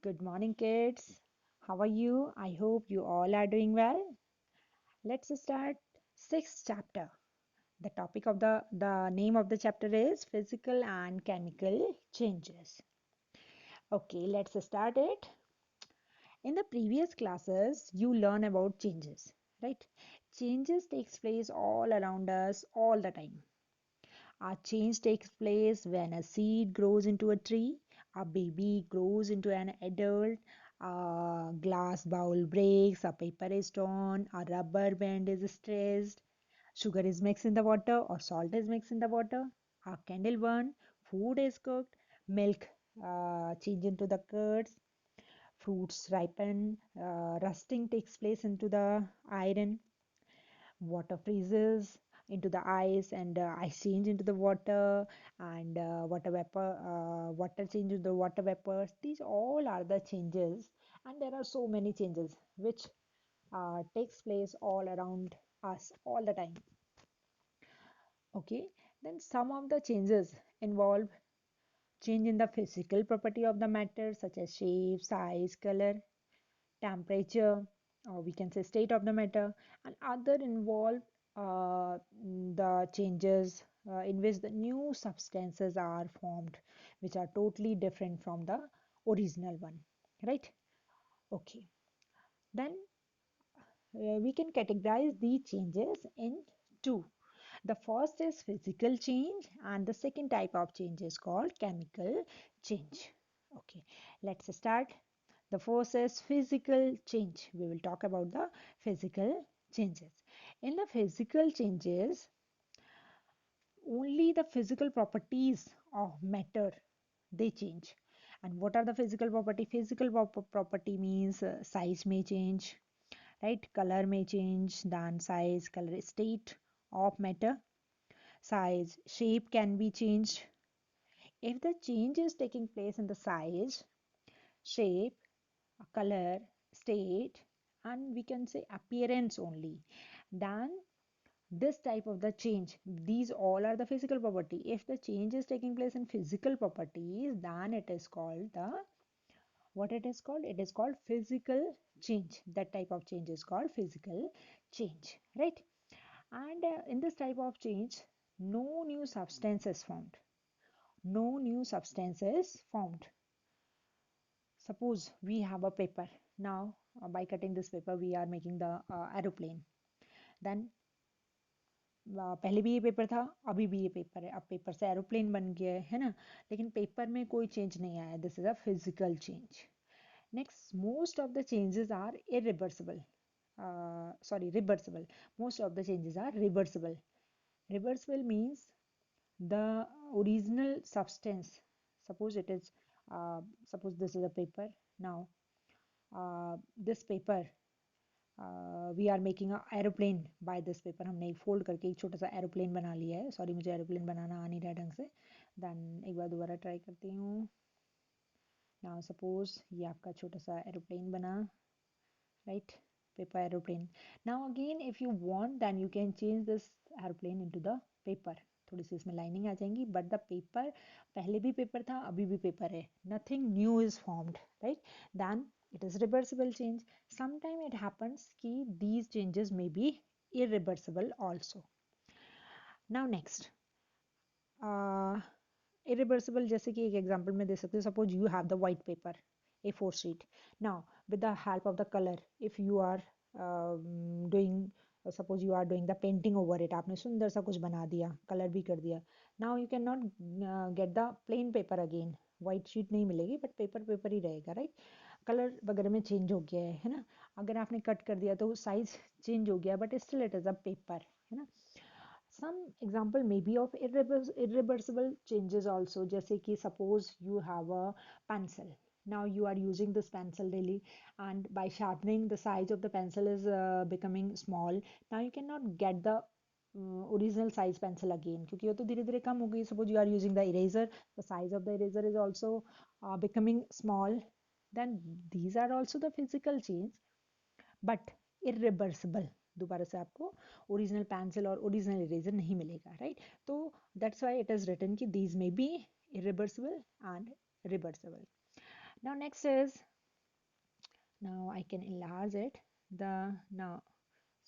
Good morning, kids. How are you? I hope you all are doing well. Let's start sixth chapter. The topic of the name of the chapter is physical and chemical changes. Okay, let's start it. In the previous classes, you learn about changes, right? Changes takes place all around us all the time. A change takes place when a seed grows into a tree, a baby grows into an adult, a glass bowl breaks, a paper is torn, a rubber band is stressed, sugar is mixed in the water or salt is mixed in the water, a candle burn, food is cooked, milk change into the curds, fruits ripen, rusting takes place into the iron, water freezes into the ice and ice change into the water and water change into the water vapors. These all are the changes, and there are so many changes which takes place all around us all the time. Okay, then some of the changes involve change in the physical property of the matter such as shape, size, color, temperature, or we can say state of the matter, and other involve the changes in which the new substances are formed, which are totally different from the original one, right? Okay, then we can categorize these changes in two. The first is physical change, and the second type of change is called chemical change. Okay, let's start. The first is physical change. We will talk about the physical changes. In the physical changes, only the physical properties of matter they change. And what are the physical property? Physical property means size may change, right? Color may change, then size, color, state of matter, size, shape can be changed. If the change is taking place in the size, shape, color, state, and we can say appearance only, then this type of the change, these all are the physical property. If the change is taking place in physical properties, then it is called the what it is called? It is called physical change. That type of change is called physical change, right? And in this type of change, no new substance is formed. No new substance is formed. Suppose we have a paper. Now, by cutting this paper, we are making the aeroplane. Then पहले भी ये paper था, अभी भी ये paper है. अब paper से एरोप्लेन बन गया है ना. लेकिन पेपर में कोई चेंज नहीं आया. This is a physical change. Next, most of the changes are irreversible. Sorry, reversible. Most of the changes are reversible. Reversible means the original substance. Suppose it is, suppose this is a paper. Now, this paper we are making a aeroplane by this paper. हमने एक fold करके एक छोटा सा aeroplane बना लिया है. Sorry, मुझे एरोप्लेन बनाना आ नहीं रहा ढंग से. देन एक बार दोबारा ट्राई करती हूँ. नाउ सपोज ये आपका छोटा सा एरोप्लेन बना, right? Paper aeroplane. Now again if you want then you can change this aeroplane into the paper. थोड़ी सी इसमें लाइनिंग आ जाएंगी, बट द पेपर पहले भी पेपर था, अभी भी पेपर है. Nothing new is formed, right? Then it is reversible change. Sometime it happens ki these changes may be irreversible also. Now next, uh, irreversible जैसे कि एक example में दे सकते हो. Suppose you have the white paper, A4 sheet. Now with the help of the color, if you are doing, suppose you are doing the painting over it, आपने सुंदर सा कुछ बना दिया, कलर भी कर दिया. Now you cannot get the plain paper again. White sheet नहीं मिलेगी, बट पेपर पेपर ही रहेगा, राइट? कलर वगैरह में चेंज हो गया है ना. अगर आपने कट कर दिया तो साइज चेंज हो गया, but still it is a paper, है ना. Some example may be of irreversible changes also, जैसे कि suppose you have a pencil. Now you are using this pencil daily, and by sharpening the size of the pencil is becoming small. Now you cannot get the original size pencil again, क्योंकि वो तो धीरे धीरे कम हो गई. Suppose you are using the eraser, the size of the eraser is also becoming small. Then these are also the physical change, but irreversible. दोबारा से आपको ओरिजिनल पेंसिल और ओरिजिनल इरेजर नहीं मिलेगा, राइट? तो that's why it is written कि these may be irreversible and reversible. Now next is Now I can enlarge it. The now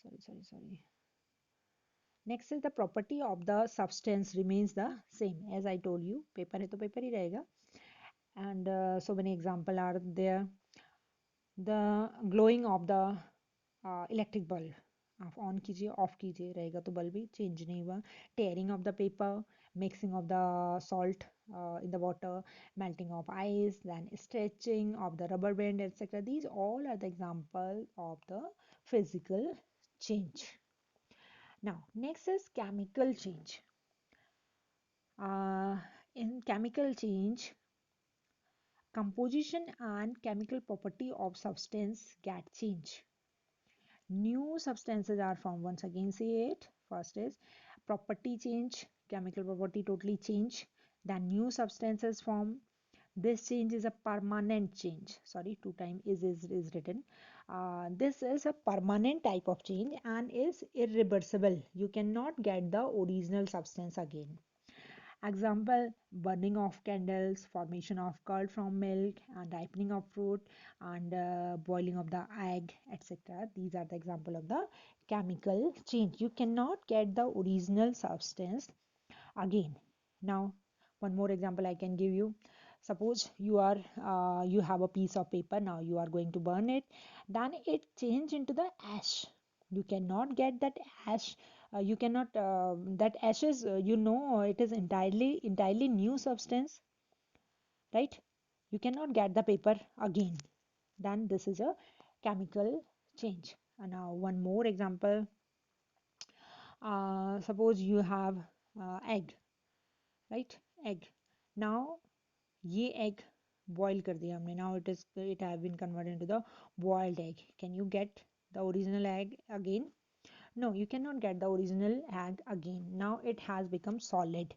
sorry. Next is the property of the substance remains the same as I told you. Paper है तो paper ही रहेगा. And so many example are there. The glowing of the electric bulb आप on कीजिए off कीजिए रहेगा तो bulb भी change नहीं हुआ. Tearing of the paper, mixing of the salt in the water, melting of ice, then stretching of the rubber band, etc. These all are the example of the physical change. Now next is chemical change. In chemical change, composition and chemical property of substance get changed. New substances are formed. Once again say it. First is property change, chemical property totally change. Then new substances form. This change is a permanent change. Sorry, two time is written. This is a permanent type of change and is irreversible. You cannot get the original substance again. Example, burning of candles, formation of curd from milk, and ripening of fruit, and boiling of the egg, etc. These are the example of the chemical change. You cannot get the original substance again. Now, one more example I can give you. Suppose you have a piece of paper. Now you are going to burn it. Then it change into the ash. You cannot get that ash. You cannot that ashes. It is entirely new substance, right? You cannot get the paper again. Then this is a chemical change. And now one more example. Suppose you have egg, right? Egg. Now ये egg boil कर दिया हमने. Now it have been converted into the boiled egg. Can you get the original egg again? No, you cannot get the original egg again. Now it has become solid.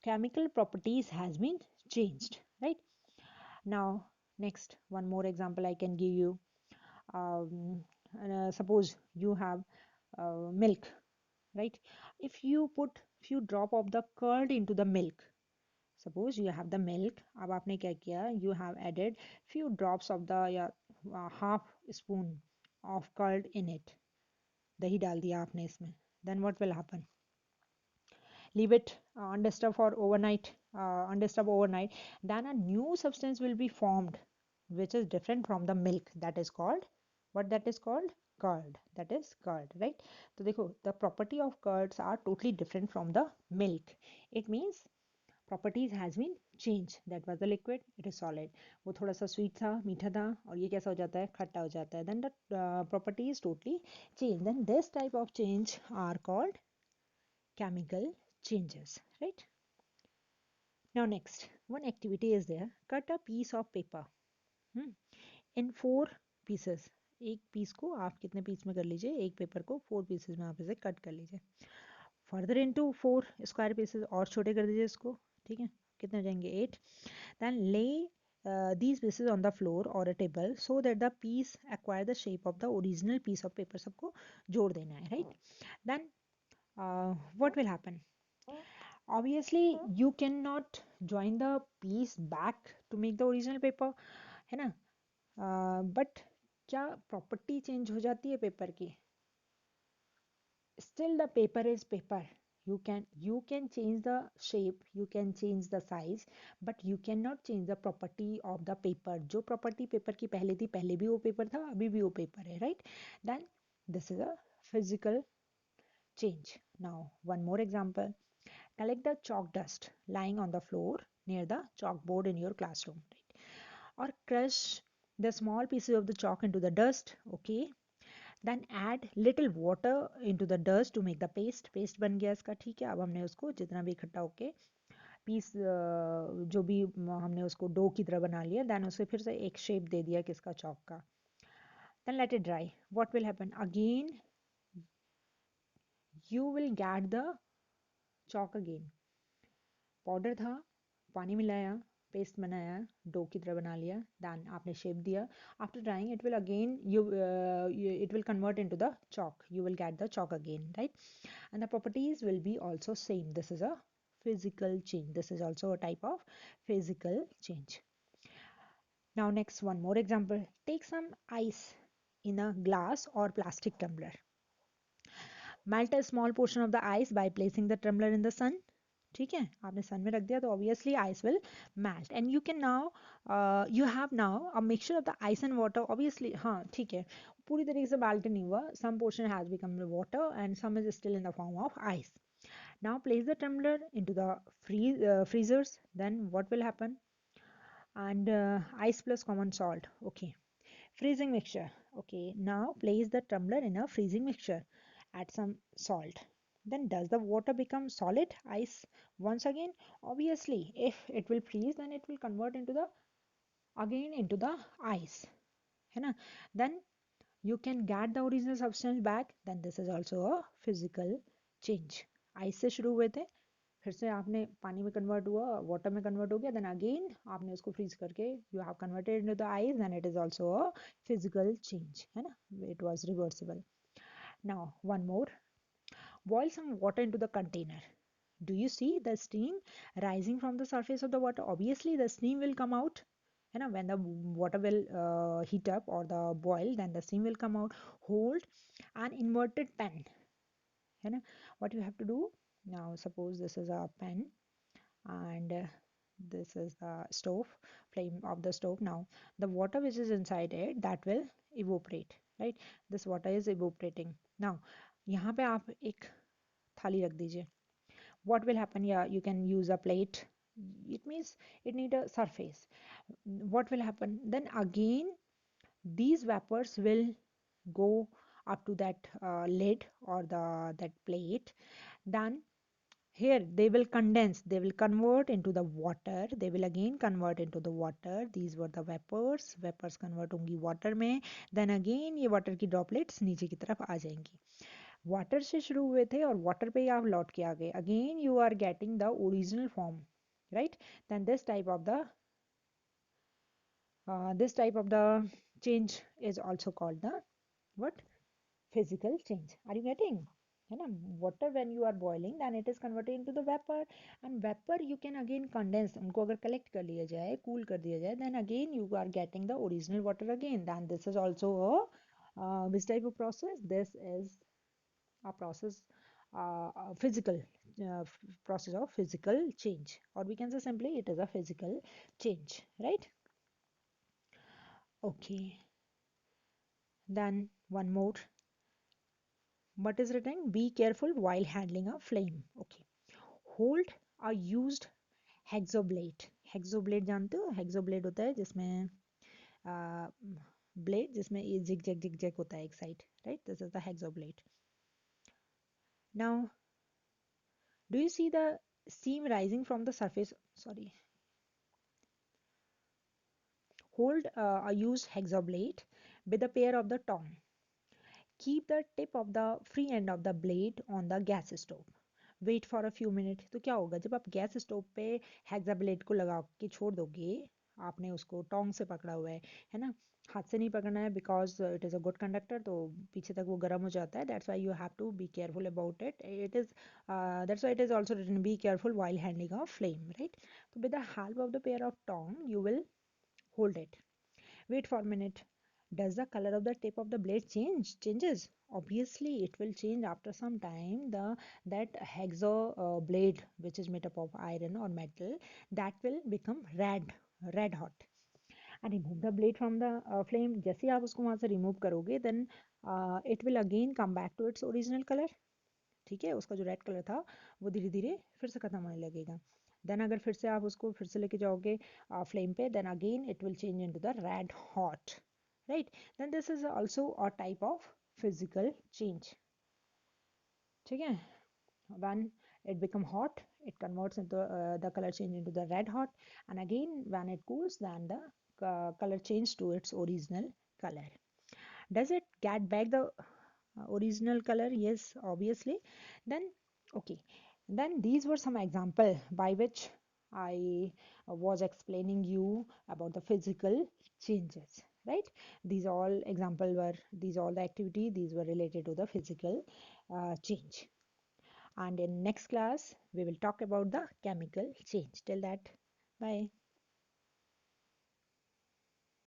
Chemical properties has been changed, right? Now next one more example I can give you. um, Suppose you have milk, right? If you put few drop of the curd into the milk, suppose you have the milk, अब आपने क्या किया, you have added few drops of the half spoon of curd in it, दही डाल दिया आपने इसमें, then what will happen? Leave it undisturbed overnight, then a new substance will be formed which is different from the milk. That is called, what that is called? Curd. That is curd, right? So देखो, the property of curds are totally different from the milk. It means properties has been changed. That was the liquid, it is solid. वो थोड़ा सा sweet था, मीठा था, और ये कैसा हो जाता है, खट्टा हो जाता है. Then the property is totally changed. Then this type of change are called chemical changes, right? Now next, one activity is there. Cut a piece of paper in 4 pieces. एक पीस को आप कितने पीस में कर लीजिए, एक paper को 4 pieces में आप इसे कट कर लीजिए. फर्दर इनटू 4 स्क्वायर पीसेस और छोटे कर दीजिए इसको. ठीक है, कितने हो जाएंगे, 8. देन ले these pieces on the floor or a table so that the piece acquire the shape of the original piece of paper. सबको जोड़ देना है, right? Then what will happen? Obviously you cannot join the piece back to make the original paper, है ना? But क्या property change हो जाती है पेपर की? Still the paper is paper. You can change the shape, you can change the size, but you cannot change the property of the paper. जो property paper की पहले थी, पहले भी वो paper था, अभी भी वो paper है, right? Then this is a physical change. Now one more example. Collect the chalk dust lying on the floor near the chalkboard in your classroom, right? Or crush the small pieces of the chalk into the dust. Okay, then add little water into the dust to make the paste बन गया इसका. ठीक है, अब हमने उसको जितना भी इकट्ठा होके पीस जो भी हमने उसको डो की तरह बना लिया, देन उसे फिर से एक शेप दे दिया किसका, चॉक का. then let it dry. What will happen again? You will get the chalk again. Powder था, पानी मिलाया, पेस्ट बनाया, डो की तरह बना लिया, देन आपने शेप दिया. After drawing it will again it will convert into the chalk. You will get the chalk again, right? And the properties will be also same. This is a physical change. This is also a type of physical change. Now next, one more example. Take some ice in a glass or plastic tumbler. Melt a small portion of the ice by placing the tumbler in the sun. ठीक है, आपने सन में रख दिया तो obviously ice will melt and you can now you have now a mixture of the ice and water. Obviously हाँ ठीक है, पूरी तरीके से melt नहीं हुआ, some portion has become water and some is still in the form of ice. Now place the tumbler into the freezers. Then what will happen? And ice plus common salt. Okay, freezing mixture. Okay, now place the tumbler in a freezing mixture. Add some salt. Then does the water become solid ice once again? Obviously, if it will freeze, then it will convert into the again into the ice. है ना? Then you can get the original substance back. Then this is also a physical change. ice से शुरू हुए थे, फिर से आपने पानी में कन्वर्ट हुआ, वाटर में कन्वर्ट हो गया, देन अगेन आपने उसको फ्रीज करके you have converted into the ice, then it is also a physical change, है ना, it was reversible. Now one more, boil some water into the container. Do you see the steam rising from the surface of the water? Obviously the steam will come out, you know, when the water will heat up or the boil, then the steam will come out. Hold an inverted pen, you know, what you have to do now, suppose this is a pen and this is the stove, flame of the stove. Now the water which is inside it, that will evaporate, right? This water is evaporating. Now यहाँ पे आप एक थाली रख दीजिए. What will happen? Yeah, you can use a plate. It means it need a surface. What will happen? Then again these vapors will go up to that lid or the that plate. Then here they will condense, they will convert into the water, they will again convert into the water. These were the vapors, vapors convert होंगी water में, then again ये water की droplets नीचे की तरफ आ जाएंगी. Water से शुरू हुए थे और वाटर पे ही आप लौट के आ गए. Again you are getting the original form, right? Then this type of the change is also called the what? Physical change. Are you getting? है ना, water when you are boiling then it is converted into the vapor, and vapor you can again condense, उनको अगर collect कर लिया जाए, cool कर दिया जाए, then again you are getting the original water again. Then this is also a which type of process? This is a process, a physical process of physical change, or we can say simply it is a physical change, right? Okay, then one more. What is written? Be careful while handling a flame. Okay. Hold a used hexoblade. Hexoblade जानते हो? Hexoblade होता है जिसमें blade जिसमें ये zig zag होता है एक side, right? This is the hexoblade. Now, do you see the steam rising from the surface? Sorry. Hold a used hexoblade with a pair of the tongue. Keep the tip of the free end of the blade on the gas stove. Wait for a few minutes. तो क्या होगा जब आप gas stove पे hexa blade को लगा के छोड़ दोगे, आपने उसको टोंग से पकड़ा हुआ है ना, हाथ से नहीं पकड़ना है because it is a good conductor, तो पीछे तक वो गर्म हो जाता है. That's why you have to be careful about it. It is that's why it is also written be careful while handling a flame, right? तो with the help of the pair of tong you will hold it. Wait for a minute. Does the color of the tip of the blade changes? Obviously, it will change after some time. The that hexo blade, which is made up of iron or metal, that will become red hot. And remove the blade from the flame. जैसे ही आप उसको वहाँ से remove करोगे, then it will again come back to its original color. ठीक है, उसका जो रेड कलर था वो धीरे धीरे फिर से खत्म होने लगेगा. देन अगर फिर से आप उसको फिर से लेके जाओगे फ्लेम पे, then again it will change into the red hot, right? Then this is also a type of physical change. ठीक है, when it become hot it converts into the color change into the red hot, and again when it cools then the color change to its original color. Does it get back the original color? Yes, obviously. Then okay, then these were some example by which I was explaining you about the physical changes, right? These all example were, these all the activity, these were related to the physical change. And in next class we will talk about the chemical change. Till that, bye.